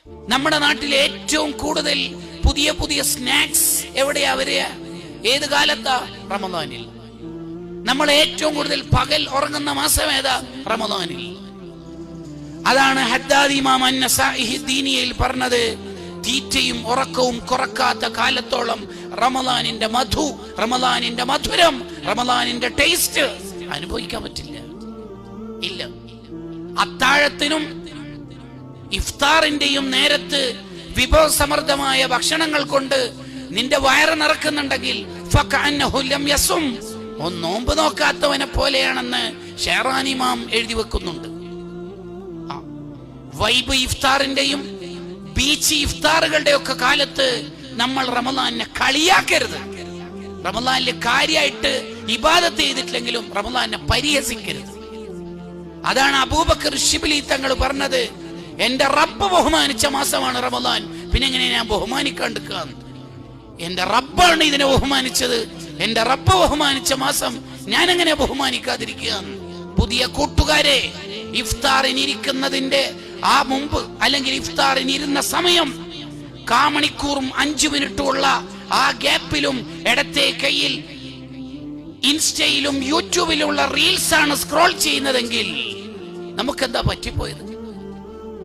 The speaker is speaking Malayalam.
നമ്മുടെ നാട്ടിലെ ഏറ്റവും കൂടുതൽ പുതിയ പുതിയ സ്നാക്സ് എവിടെയാ വരിക? ഏത് കാലത്താ? റമദാനിൽ. നമ്മൾ ഏറ്റവും കൂടുതൽ പകൽ ഉറങ്ങുന്ന മാസം ഏതാ? റമദാനിൽ. അതാണ് ഹദ്ദാദ് ഇമാം അൻ-നസാഇ ദീനിയയിൽ പറഞ്ഞത്, തീറ്റയും ഉറക്കവും കുറക്കാത്ത കാലത്തോളം റമദാനിന്റെ മധു, റമദാനിന്റെ മധുരം, റമദാനിന്റെ ടേസ്റ്റ് അനുഭവിക്കാൻ പറ്റില്ല. ഇല്ല. അത്താഴത്തിനും ഇഫ്താറിന്റെയും നേരത്ത് വിഭവസമൃദ്ധമായ ഭക്ഷണങ്ങൾ കൊണ്ട് നിന്റെ വയറ് നിറക്കുന്നുണ്ടെങ്കിൽ ഫകഅന്നഹു ലം യസും, നോമ്പ് നോക്കാത്തവനെ പോലെയാണെന്ന് ഷെഹ്റാൻ ഇമാം എഴുതി വെക്കുന്നുണ്ട്. വൈബ് ഇഫ്താറിന്റെയും ബീച്ച് ഇഫ്താറുകളുടെ ഒക്കെ കാലത്ത് നമ്മൾ റമദാനിനെ കളിയാക്കരുത്. റമദാനിൽ കാര്യമായിട്ട് ഇബാദത്ത് ചെയ്തിട്ടില്ലെങ്കിലും റമദാനിനെ പരിഹസിക്കരുത്. അതാണ് അബൂബക്കർ ശിബ്ലി തങ്ങൾ പറഞ്ഞത്, എന്റെ റബ്ബ് ബഹുമാനിച്ച മാസമാണ് റമദാൻ, പിന്നെ എങ്ങനെ ഞാൻ ബഹുമാനിക്കാണ്ടിരിക്കുക? എന്റെ റബ്ബാണ് ഇതിനെ ബഹുമാനിച്ചത്, എന്റെ റബ്ബ് ബഹുമാനിച്ച മാസം ഞാൻ എങ്ങനെ ബഹുമാനിക്കാതിരിക്കുക? പുതിയ കൂട്ടുകാരെ, ഇഫ്താറിനിരിക്കുന്നതിന്റെ ആ മുമ്പ് അല്ലെങ്കിൽ ഇഫ്താറിനിരുന്ന സമയം കാമണിക്കൂറും 5 മിനിറ്റും ഉള്ള ആ ഗ്യാപ്പിലും ഇടത്തെ കയ്യിൽ ഇൻസ്റ്റയിലും യൂട്യൂബിലുള്ള റീൽസ് ആണ് സ്ക്രോൾ ചെയ്യുന്നതെങ്കിൽ നമുക്കെന്താ പറ്റിപ്പോയത്?